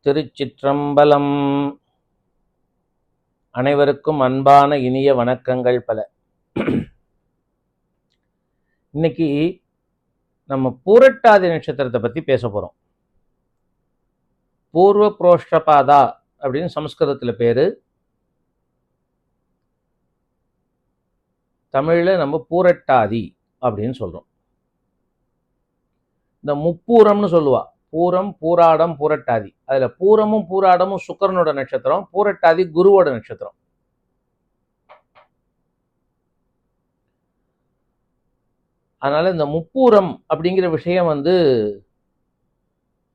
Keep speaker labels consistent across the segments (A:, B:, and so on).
A: திருச்சிற்றம்பலம். அனைவருக்கும் அன்பான இனிய வணக்கங்கள் பல. இன்னைக்கு நம்ம பூரட்டாதி நட்சத்திரத்தை பத்தி பேச போறோம். பூர்வ புரோஷ்டபாதா அப்படின்னு சமஸ்கிருதத்துல பேரு, தமிழ்ல நம்ம பூரட்டாதி அப்படின்னு சொல்றோம். இந்த முப்பூரம்னு சொல்லுவா, பூரம், பூராடம், பூரட்டாதி. அதுல பூரமும் பூராடமும் சுக்கிரனோட நட்சத்திரம், பூரட்டாதி குருவோட நட்சத்திரம். அதனால இந்த முப்பூரம் அப்படிங்கிற விஷயம்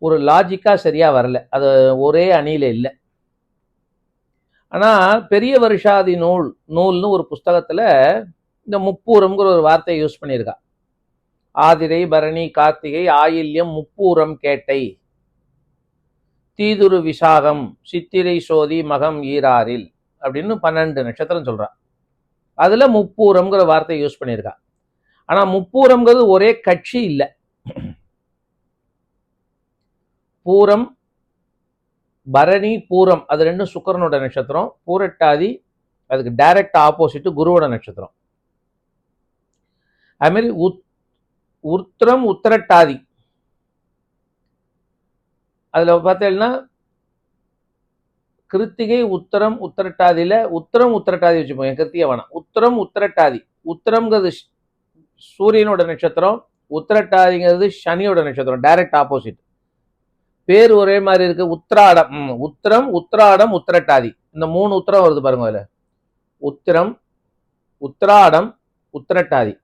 A: ஒரு லாஜிக்கா சரியா வரல, அது ஒரே அணியில இல்லை. ஆனா பெரிய வருஷாதி நூல்னு ஒரு புஸ்தகத்துல இந்த முப்பூரம்ங்கிற ஒரு வார்த்தையை யூஸ் பண்ணியிருக்கா. ஆதிரை, பரணி, கார்த்திகை, ஆயில்யம், முப்பூரம், கேட்டை, தீதுரு, விசாகம், சித்திரை, சோதி, மகம், ஈராறில் அப்படின்னு 12 நட்சத்திரம் சொல்றா. அதுல முப்பூரம்ங்கிற வார்த்தையை யூஸ் பண்ணியிருக்கா. ஆனா முப்பூரம்ங்கிறது ஒரே கட்சி இல்லை. பூரம், பரணி, பூரம் அது ரெண்டும் சுக்கிரனோட நட்சத்திரம். பூரட்டாதி அதுக்கு டைரக்ட் ஆப்போசிட் குருவோட நட்சத்திரம். அது மாதிரி உத்திரம், உத்திரட்டாதி அதுல பார்த்தீங்கன்னா கிருத்திகை, உத்தரம், உத்திரட்டாதியில உத்தரம் உத்திரட்டாதி வச்சுப்போம். கிருத்திகை வேணாம், உத்தரம் உத்திரட்டாதி. உத்தரம்ங்கிறது சூரியனோட நட்சத்திரம், உத்திரட்டாதிங்கிறது சனியோட நட்சத்திரம், டைரக்ட் ஆப்போசிட். பேர் ஒரே மாதிரி இருக்கு. உத்திராடம், உத்திரம், உத்திராடம், உத்திரட்டாதி. இந்த 3 உத்திரம் வருது பாருங்க. அதுல உத்திரம், உத்திராடம், உத்திரட்டாதி.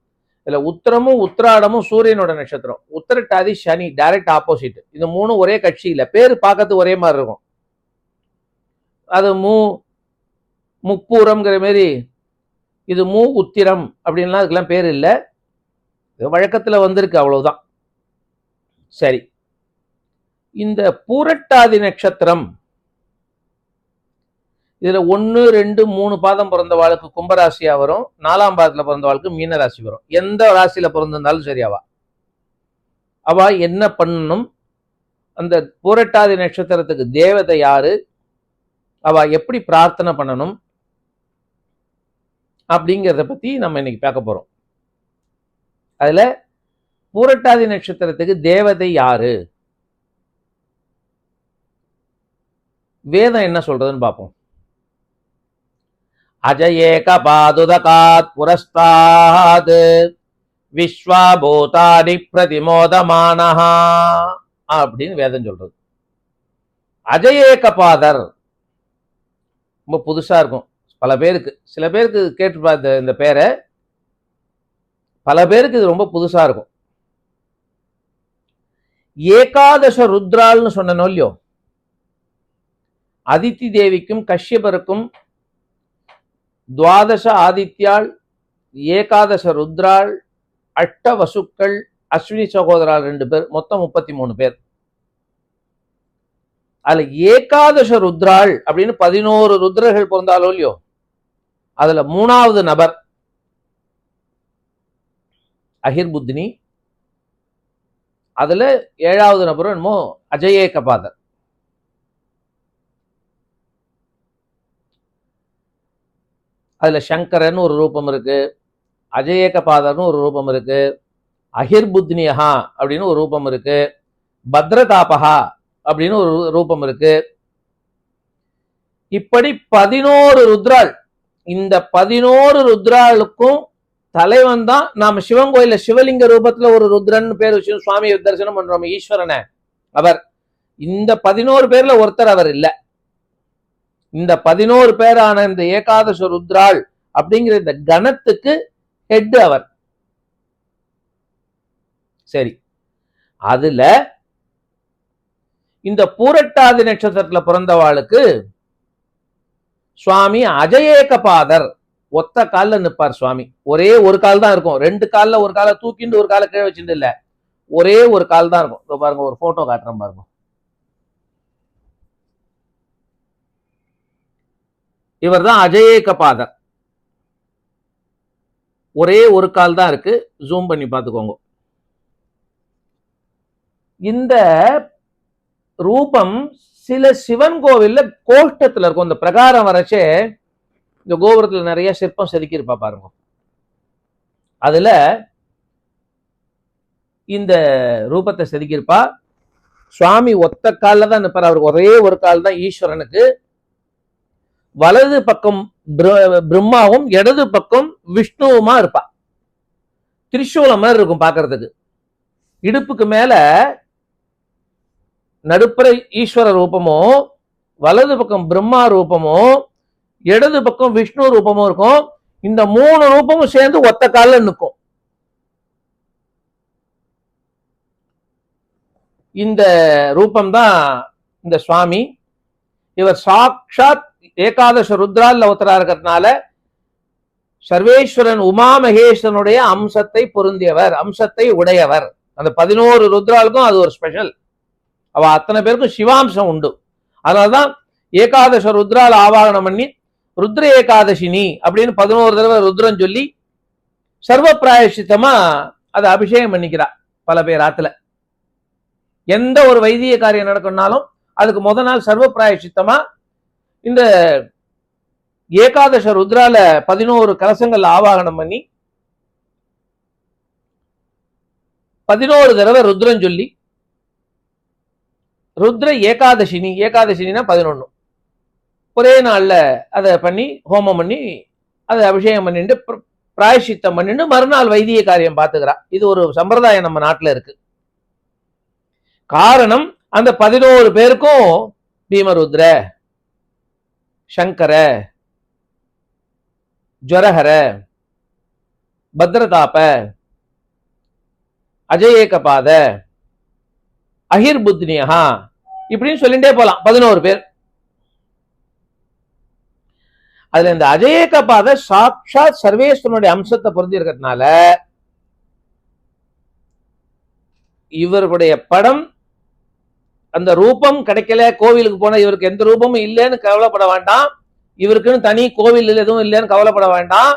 A: இதுல உத்திரமும் உத்திராடமும் சூரியனோட நட்சத்திரம், உத்திரட்டாதி சனி, டைரக்ட் ஆப்போசிட். இந்த 3 ஒரே கட்சி இல்ல, பேரு பார்க்கறது ஒரே மாதிரி இருக்கும். அது முப்பூரம்ங்கிற மாதிரி இது உத்திரம் அப்படின்லாம் அதுக்கெல்லாம் பேர் இல்லை, வழக்கத்துல வந்திருக்கு, அவ்வளவுதான். சரி, இந்த பூரட்டாதி நட்சத்திரம் இதுல 1, 2, 3 பாதம் பிறந்தவாளுக்கு கும்பராசியா வரும், 4ஆம் பாதத்துல பிறந்தவாளுக்கு மீன ராசி வரும். எந்த ராசியில பிறந்திருந்தாலும் சரியாவா அவ என்ன பண்ணணும், அந்த பூரட்டாதி நட்சத்திரத்துக்கு தேவதை யாரு, அவ எப்படி பிரார்த்தனை பண்ணணும் அப்படிங்கிறத பத்தி நம்ம இன்னைக்கு பார்க்க போறோம். அதுல பூரட்டாதி நட்சத்திரத்துக்கு தேவதை யாரு, வேதம் என்ன சொல்றதுன்னு பார்ப்போம். அஜயேக பாதுதகாத் புரஸ்தாத் விஸ்வாபூதானி பிரதிமோதமானஹா அப்படின்னு வேதம் சொல்றது. அஜயேக பாதர் ரொம்ப புதுசா இருக்கும் பல பேருக்கு. சில பேருக்கு கேட்டு பார்த்த இந்த பேரை, பல பேருக்கு இது ரொம்ப புதுசா இருக்கும். ஏகாதச ருத்ரால்னு சொன்னோம் இல்லையோ, அதித்தி தேவிக்கும் கஷ்யபருக்கும் துவாதச ஆதித்யாள், ஏகாதச ருத்ராள், அட்ட வசுக்கள், அஸ்வினி சகோதரால் 2 பேர், மொத்தம் 33 பேர். அதுல ஏகாதச ருத்ராள் அப்படின்னு 11 ருத்ரர்கள் பிறந்தாலோ இல்லையோ, அதுல 3வது நபர் அஹிர்புத்னி, அதுல 7வது நபரும் என்னமோ அஜயேகபாதர். அதுல சங்கரன் ஒரு ரூபம் இருக்கு, அஜயேகபாதர்னு ஒரு ரூபம் இருக்கு, அஹிர்புத்னியஹா அப்படின்னு ஒரு ரூபம் இருக்கு, பத்ரதாபஹா அப்படின்னு ஒரு ரூபம் இருக்கு. இப்படி 11 ருத்ராள். இந்த 11 ருத்ராளுக்கும் தலைவன் தான் நாம சிவன் கோயில சிவலிங்க ரூபத்துல ஒரு ருத்ரன் பேர் வச்சு சுவாமி தரிசனம் பண்றோம், ஈஸ்வரனை. அவர் இந்த 11 பேர்ல ஒருத்தர் அவர் இல்ல. இந்த 11 பேரான இந்த ஏகாதச ருத்ராள் அப்படிங்கிற இந்த கணத்துக்கு ஹெட் அவர். சரி, அதுல இந்த பூரட்டாதி நட்சத்திரத்துல பிறந்தவாளுக்கு சுவாமி அஜயேகபாதர். ஒத்த கால்ல நிற்பார் சுவாமி. ஒரே ஒரு கால் தான் இருக்கும், 2 கால்ல ஒரு காலை தூக்கிண்டு ஒரு காலை கீழே வச்சுட்டு இல்ல, ஒரே ஒரு கால் தான் இருக்கும். பாருங்க, ஒரு போட்டோ காட்டுறேன் பாருங்க. இவர் தான் அஜயேகபாதர். ஒரே ஒரு கால் தான் இருக்கு, ஜூம் பண்ணி பார்த்துக்கோங்க. இந்த ரூபம் சில சிவன் கோவில்ல கோஷ்டத்துல இருக்கும். இந்த பிரகாரம் வரைச்சே இந்த கோபுரத்துல நிறைய சிற்பம் செதுக்கியிருப்பா பாருங்க. அதுல இந்த ரூபத்தை செதுக்கியிருப்பா. சுவாமி ஒத்த கால்ல தான் நிற்பார். அவருக்கு ஒரே ஒரு கால் தான் ஈஸ்வரனுக்கு. வலது பக்கம் பிரம்மாவும் இடது பக்கம் விஷ்ணுவுமா இருப்பா. திரிசூலம் மாதிரி இருக்கும் பாக்குறதுக்கு. இடுப்புக்கு மேல நடுப்புற ஈஸ்வர ரூபமோ, வலது பக்கம் பிரம்மா ரூபமோ, இடது பக்கம் விஷ்ணு ரூபமும் இருக்கும். இந்த 3 ரூபமும் சேர்ந்து ஒத்த காலில் நிற்கும். இந்த ரூபம் தான் இந்த சுவாமி. இவர் சாக்ஷாத் ஏகாதச ருத்ரால் அவதாரா இருக்கிறதுனால சர்வேஸ்வரன் உமா மகேஸ்வரனுடைய அம்சத்தை பொருந்தியவர், அம்சத்தை உடையவர். அந்த 11 ருத்ராலுக்கும் அது ஒரு ஸ்பெஷல். அவ அத்தனை பேருக்கும் சிவாம்சம் உண்டு. அதனால்தான் ஏகாதச ருத்ரால் ஆவாகனம் பண்ணி ருத்ர ஏகாதசினி அப்படின்னு 11 தடவை ருத்ரம் சொல்லி சர்வ பிராயசித்தமா அதை அபிஷேகம் பண்ணிக்கிறா பல பேர் ஆத்துல. எந்த ஒரு வைத்திய காரியம் நடக்கணும்னாலும் அதுக்கு முத நாள் சர்வ பிராயசித்தமா இந்த ஏகாதச ருத்ரால 11 கலசங்கள் ஆவாகனம் பண்ணி 11 தடவை ருத்ரம் சொல்லி ருத்ர ஏகாதசினி, ஏகாதசினா 11, ஒரே நாள்ல அதை பண்ணி ஹோமம் பண்ணி அதை அபிஷேகம் பண்ணிட்டு பிராயசித்தம் பண்ணிட்டு மறுநாள் வைத்திய காரியம் பார்த்துக்கிறா. இது ஒரு சம்பிரதாயம் நம்ம நாட்டில் இருக்கு. காரணம் அந்த 11 பேருக்கும் பீமருத்ர, சங்கர, ஜரஹர, பத்ரதாப, அஜயேகபாத, அஹிர்புத்னியா இப்படின்னு சொல்லிட்டே போலாம். 11 பேர். அதுல இந்த அஜயேகபாத சாட்சாத் சர்வேஸ்வரனுடைய அம்சத்தை பொருந்தி இருக்கிறதுனால இவருடைய படம், அந்த ரூபம் கிடைக்கல, கோவிலுக்கு போன இவருக்கு எந்த ரூபமும் இல்லைன்னு கவலைப்பட வேண்டாம். இவருக்குன்னு தனி கோவில் எதுவும் இல்லைன்னு கவலைப்பட வேண்டாம்.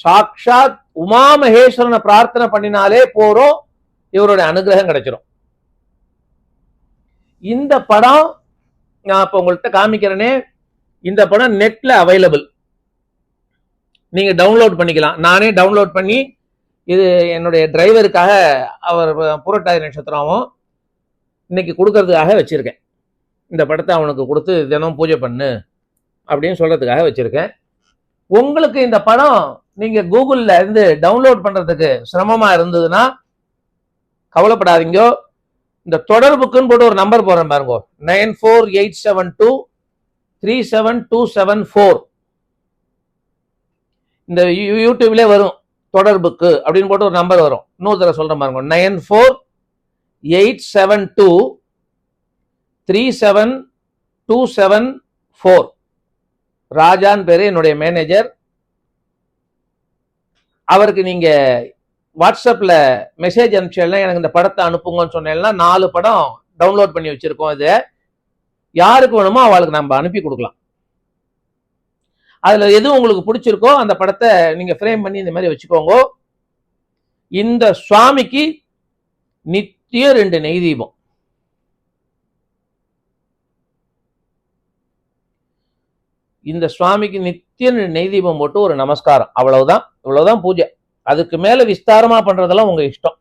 A: சாட்சாத் உமா மகேஸ்வரனை பிரார்த்தனை பண்ணினாலே போறோம், இவருடைய அனுகிரகம் கிடைச்சிடும். இந்த படம் நான் இப்ப உங்கள்கிட்ட காமிக்கிறேனே, இந்த படம் நெட்ல அவைலபிள். நீங்க டவுன்லோட் பண்ணிக்கலாம். நானே டவுன்லோட் பண்ணி இது என்னுடைய டிரைவருக்காக, அவர் புரட்டாதி நட்சத்திரமும் இன்னைக்கு கொடுக்கறதுக்காக வச்சிருக்கேன். இந்த படத்தை அவனுக்கு கொடுத்து தினம் பூஜை பண்ணு அப்படின்னு சொல்றதுக்காக வச்சிருக்கேன். உங்களுக்கு இந்த படம் நீங்க கூகுள்ல இருந்து டவுன்லோட் பண்றதுக்கு சிரமமா இருந்ததுன்னா கவலைப்படாதீங்க. இந்த தொடர்புக்குன்னு போட்டு ஒரு நம்பர் போறேன் பாருங்க, 9487237274. இந்த யூடியூப்ல வரும் தொடர்புக்கு அப்படின்னு போட்டு ஒரு நம்பர் வரும். இன்னொரு தடவை சொல்றேன் பாருங்க, 9487237274. ராஜான் பேரு என்னுடைய மேனேஜர். அவருக்கு நீங்க வாட்ஸ்அப்ல மெசேஜ் அனுப்பிச்சா எனக்கு இந்த படத்தை அனுப்புங்கன்னு சொன்னேன்னா 4 படம் டவுன்லோட் பண்ணி வச்சிருக்கோம். இது யாருக்கு வேணுமோ அவளுக்கு நம்ம அனுப்பி கொடுக்கலாம். அதுல எது உங்களுக்கு பிடிச்சிருக்கோ அந்த படத்தை நீங்க ஃப்ரேம் பண்ணி இந்த மாதிரி வச்சுக்கோங்க. இந்த சுவாமிக்கு நித்தியம் 2 நெய் தீபம். இந்த சுவாமிக்கு நித்தியம் நெய் தீபம் போட்டு ஒரு நமஸ்காரம், அவ்வளவுதான். இவ்வளவுதான் பூஜை. அதுக்கு மேல விஸ்தாரமா பண்றதெல்லாம் உங்க இஷ்டம்.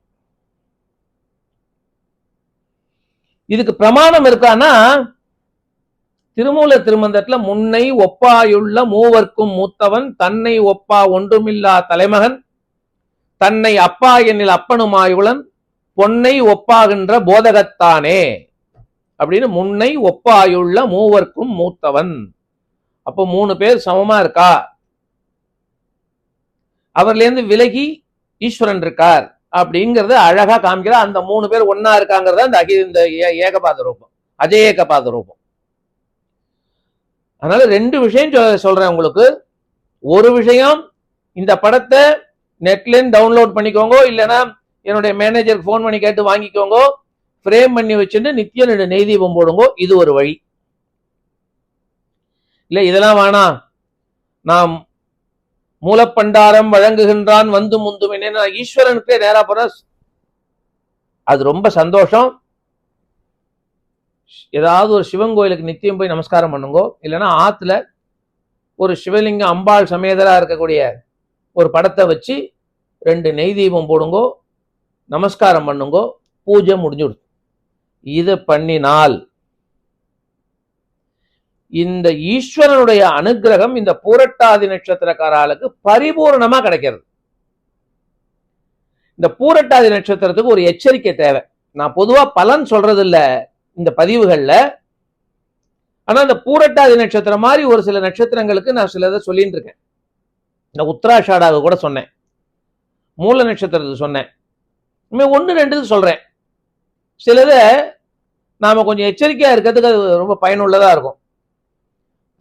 A: இதுக்கு பிரமாணம் இருக்கான்னா, திருமூல திருமந்தத்துல முன்னை ஒப்பாயுள்ள மூவர்க்கும் மூத்தவன், தன்னை ஒப்பா ஒன்றுமில்லா தலைமகன், தன்னை அப்பா எண்ணில் அப்பனுமாயுளன், பொன்னை ஒப்பாகின்ற போதகத்தானே அப்படின்னு முன்னை ஒப்பாயுள்ள மூவர்க்கும் மூத்தவன். அப்போ 3 பேர் சமமா இருக்கா, அவர்ல இருந்து விலகி ஈஸ்வரன் இருக்கார் அப்படிங்கறத அழகா காமிக்கிறார். அந்த 3 பேர் ஒன்னா இருக்காங்கிறத இந்த ஏகபாத ரூபம், அஜயேகபாத ரூபம். அதனால 2 விஷயம் சொல்றேன் உங்களுக்கு. ஒரு விஷயம், இந்த படத்தை நெட்ல டவுன்லோட் பண்ணிக்கோங்க, இல்லைன்னா என்னுடைய மேனேஜருக்கு போன் பண்ணி கேட்டு வாங்கிக்கோங்க. ஃப்ரேம் பண்ணி வச்சுட்டு நித்தியம் 2 நெய் தீபம் போடுங்க. இது ஒரு வழி. இல்ல இதெல்லாம் வேணாம், நாம் மூலப்பண்டாரம் வழங்குகின்றான் வந்து முந்தும் என்ன ஈஸ்வரனுக்கே நேரா போற, அது ரொம்ப சந்தோஷம். ஏதாவது ஒரு சிவன் கோயிலுக்கு நித்தியம் போய் நமஸ்காரம் பண்ணுங்கோ, இல்லைன்னா ஆத்துல ஒரு சிவலிங்கம் அம்பாள் சமேதரா இருக்கக்கூடிய ஒரு படத்தை வச்சு 2 நெய் தீபம் போடுங்கோ, நமஸ்காரம் பண்ணுங்கோ, பூஜை முடிஞ்சுடும். இதை பண்ணினால் இந்த ஈஸ்வரனுடைய அனுகிரகம் இந்த பூரட்டாதி நட்சத்திரக்காரர்களுக்கு பரிபூர்ணமா கிடைக்கிறது. இந்த பூரட்டாதி நட்சத்திரத்துக்கு ஒரு எச்சரிக்கை தேவை. நான் பொதுவா பலன் சொல்றது இல்ல இந்த பதிவுகள்ல, ஆனா இந்த பூரட்டாதி நட்சத்திரம் மாதிரி ஒரு சில நட்சத்திரங்களுக்கு நான் சிலதை சொல்லிட்டு இருக்கேன். இந்த உத்தராஷாடாக கூட சொன்னேன், மூல நட்சத்திரத்துக்கு சொன்னேன், இனிமே 1-2 சொல்றேன். சிலதை நாம கொஞ்சம் எச்சரிக்கையா இருக்கிறதுக்கு அது ரொம்ப பயனுள்ளதா இருக்கும்.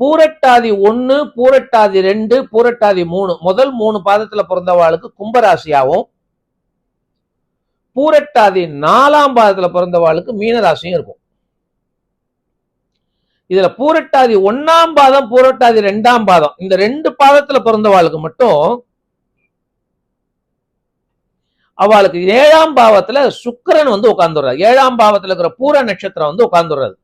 A: பூரட்டாதி 1, பூரட்டாதி 2, பூரட்டாதி 3 முதல் 3 பாதத்துல பிறந்தவாளுக்கு கும்பராசியாவும், பூரட்டாதி 4ஆம் பாதத்துல பிறந்தவாளுக்கு மீனராசியும் இருக்கும். இதுல பூரட்டாதி 1ஆம் பாதம், பூரட்டாதி 2ஆம் பாதம், இந்த 2 பாதத்துல பிறந்தவாளுக்கு மட்டும் அவளுக்கு 7ஆம் பாவத்துல சுக்கிரன் வந்து உட்கார்ந்துடுறாரு. 7ஆம் பாவத்துல இருக்கிற பூர நட்சத்திரம் வந்து உட்கார்ந்துடுறது.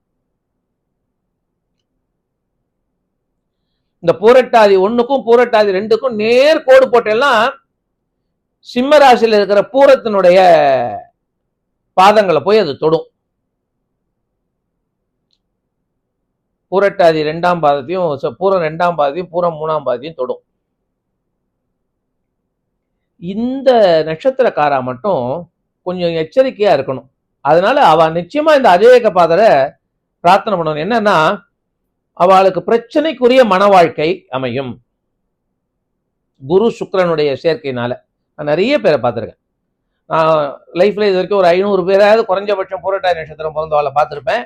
A: இந்த பூரட்டாதி 1க்கும் பூரட்டாதி 2க்கும் நேர் கோடு போட்டெல்லாம் சிம்ம ராசியில இருக்கிற பூரத்தினுடைய பாதங்களை போய் அது தொடும். பூரட்டாதி 2ஆம் பாதத்தையும், பூரம் 2ஆம் பாதத்தையும், பூரம் 3ஆம் பாதத்தையும் தொடும். இந்த நட்சத்திரக்காரா மட்டும் கொஞ்சம் எச்சரிக்கையா இருக்கணும். அதனால அவ நிச்சயமா இந்த அஜேக பாதரை பிரார்த்தனை பண்ணணும். என்னன்னா, அவளுக்கு பிரச்சனைக்குரிய மன வாழ்க்கை அமையும் குரு சுக்கிரனுடைய சேர்க்கையினால. நான் நிறைய பேரை பார்த்துருக்கேன். நான் லைஃப்ல இது வரைக்கும் ஒரு 500 பேராவது குறைஞ்சபட்சம் பூரட்டாதி நட்சத்திரம் பிறந்தவாளை பார்த்துருப்பேன்.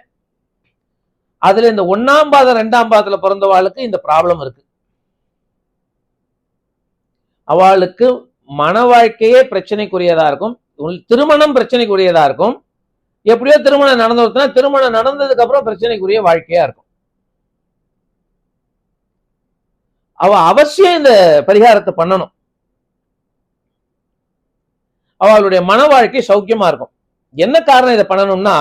A: அதுல இந்த 1ஆம் பாதம் 2ஆம் பாதத்துல பிறந்தவாளுக்கு இந்த ப்ராப்ளம் இருக்கு. அவளுக்கு மன வாழ்க்கையே பிரச்சனைக்குரியதா இருக்கும், திருமணம் பிரச்சனைக்குரியதா இருக்கும். எப்படியோ திருமணம் நடந்துச்சுன்னா திருமணம் நடந்ததுக்கு அப்புறம் பிரச்சனைக்குரிய வாழ்க்கையா இருக்கும். அவ அவசியம் இந்த பரிகாரத்தை பண்ணணும். அவளுடைய மன வாழ்க்கை சௌக்கியமா இருக்கும். என்ன காரணம் இதை பண்ணணும்னா,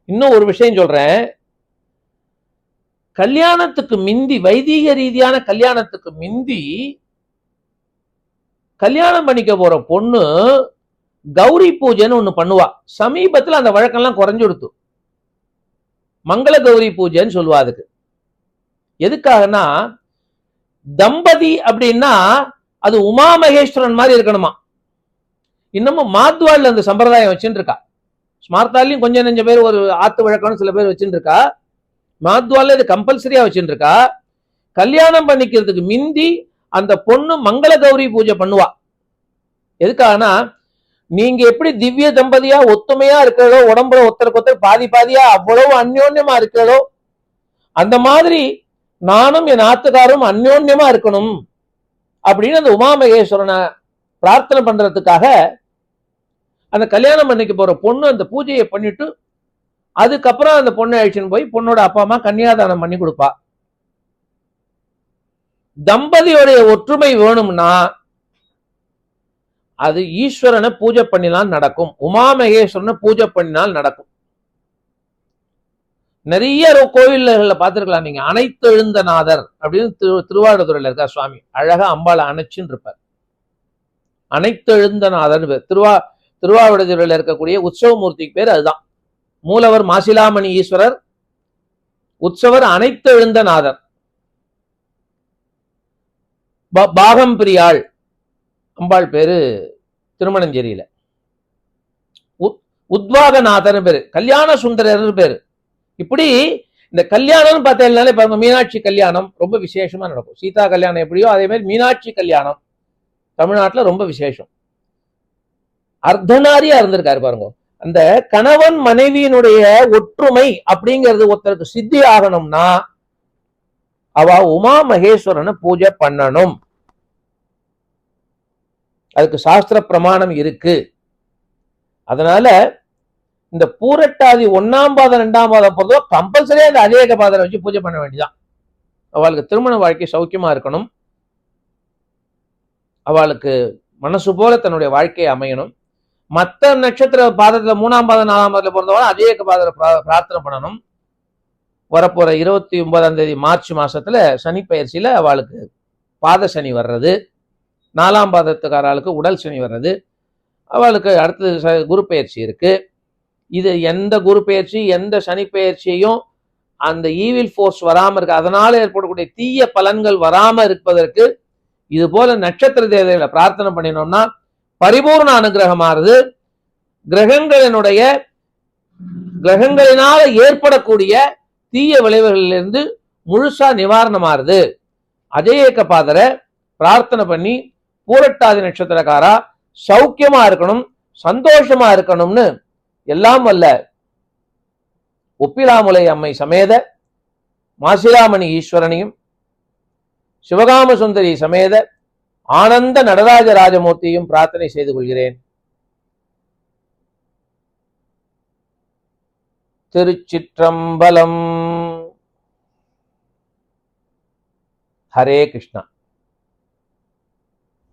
A: இன்னும் ஒரு விஷயம் சொல்றேன். கல்யாணத்துக்கு மிந்தி, வைதீக ரீதியான கல்யாணத்துக்கு மிந்தி கல்யாணம் பண்ணிக்க போற பொண்ணு கௌரி பூஜைன்னு ஒண்ணு பண்ணுவா. சமீபத்துல அந்த வழக்கம்லாம் குறைஞ்சு கொடுத்து மங்கள கௌரி பூஜைன்னு சொல்லுவா. அதுக்கு எதுக்காகனா, தம்பதி அப்படின்னா அது உமா மகேஸ்வரன் மாதிரி இருக்கணுமா. இன்னமும் மாத்வாள்ல அந்த சம்பிரதாயம் வச்சுட்டு இருக்கா. ஸ்மார்த்தாலையும் கொஞ்சம் நெஞ்ச பேர் ஒரு ஆத்து வழக்கம்னு சில பேர் வச்சுட்டு இருக்கா. மாத்வாள்ல இது கம்பல்சரியா வச்சுட்டு இருக்கா. கல்யாணம் பண்ணிக்கிறதுக்கு மிந்தி அந்த பொண்ணு மங்கள கௌரி பூஜை பண்ணுவா. எதுக்காகனா, நீங்க எப்படி திவ்ய தம்பதியா ஒத்துமையா இருக்கிறதோ, உடம்புல ஒருத்தருக்கு ஒருத்தர் பாதி பாதியா அவ்வளவு அந்யோன்யமா இருக்கிறதோ, அந்த மாதிரி நானும் என் ஆத்துக்காரும் அந்யோன்யமா இருக்கணும் அப்படின்னு அந்த உமா மகேஸ்வரனை பிரார்த்தனை பண்றதுக்காக அந்த கல்யாணம் பண்ணிக்க போற பொண்ணு அந்த பூஜையை பண்ணிட்டு அதுக்கப்புறம் அந்த பொண்ணை அழிச்சுன்னு போய் பொண்ணோட அப்பா அம்மா கன்னியாதானம் பண்ணி கொடுப்பா. தம்பதியோடைய ஒற்றுமை வேணும்னா அது ஈஸ்வரனை பூஜை பண்ணினால் நடக்கும், உமா மகேஸ்வரனை பூஜை பண்ணினால் நடக்கும். நிறைய கோவில்ல பார்த்திருக்கலாம் நீங்க. அனைத்து எழுந்தநாதர் அப்படின்னு திருவாவடுதுறையில இருக்கா சுவாமி. அழகா அம்பாளை அணைச்சுன்னு இருப்பார். அனைத்து எழுந்தநாதர் திருவாவடுதுறையில இருக்கக்கூடிய உற்சவமூர்த்திக்கு பேர் அதுதான். மூலவர் மாசிலாமணி ஈஸ்வரர், உற்சவர் அனைத்து எழுந்தநாதர். பாகம் பிரியாள் அம்பாள் பேரு திருமணஞ்சேரியில. உத்வாகநாதர் பேரு, கல்யாண சுந்தரர் பேரு. இப்படி இந்த கல்யாணம் பார்த்தீங்கன்னாலே பாருங்க, மீனாட்சி கல்யாணம் ரொம்ப விசேஷமா நடக்கும். சீதா கல்யாணம் எப்படியோ அதே மாதிரி மீனாட்சி கல்யாணம் தமிழ்நாட்டுல ரொம்ப விசேஷம். அர்த்தநாரியா இருந்திருக்காரு பாருங்க. அந்த கணவன் மனைவியினுடைய ஒற்றுமை அப்படிங்கிறது ஒருத்தருக்கு சித்தி ஆகணும்னா அவ உமா மகேஸ்வரனை பூஜை பண்ணணும். அதுக்கு சாஸ்திர பிரமாணம் இருக்கு. அதனால இந்த பூரட்டாதி 1ஆம் பாதம் 2ஆம் பாதம் பொறுத்தவரை கம்பல்சரியா இந்த அஜேக பாதரை வச்சு பூஜை பண்ண வேண்டியதான். அவளுக்கு திருமண வாழ்க்கை சௌக்கியமா இருக்கணும், அவளுக்கு மனசு போல தன்னுடைய வாழ்க்கையை அமையணும். மற்ற நட்சத்திர பாதத்துல 3ஆம் பாதம் 4ஆம் பாதத்துல பிறந்தவங்க அதே பாதத்துல பிரார்த்தனை பண்ணணும். வரப்போற 29ஆம் தேதி மார்ச் மாசத்துல சனி பயிற்சியில அவளுக்கு பாத சனி வர்றது, 4ஆம் பாதத்துக்காரர்களுக்கு உடல் சனி வர்றது, அவளுக்கு அடுத்தது குரு பயிற்சி இருக்கு. இது எந்த குரு பயிற்சி எந்த சனி பயிற்சியையும் அந்த ஈவில் ஃபோர்ஸ் வராம இருக்கு, அதனால ஏற்படக்கூடிய தீய பலன்கள் வராம இருப்பதற்கு இது போல நட்சத்திர தேவதைகளை பிரார்த்தனை பண்ணினோம்னா பரிபூர்ண அனுகிரகமானது கிரகங்களினால ஏற்படக்கூடிய தீய விளைவுகளிலிருந்து முழுசா நிவாரணமாறுது. அஜய ஏகபாதரை பிரார்த்தனை பண்ணி பூரட்டாதி நட்சத்திரக்காரா சௌக்கியமா இருக்கணும், சந்தோஷமா இருக்கணும்னு எல்லாம் வல்ல ஒப்பிலாமுலை அம்மை சமேத மாசிலாமணி ஈஸ்வரனையும் சிவகாம சுந்தரி சமேத ஆனந்த நடராஜ ராஜமூர்த்தியும் பிரார்த்தனை செய்து கொள்கிறேன். திருச்சிற்றம்பலம். ஹரே கிருஷ்ணா.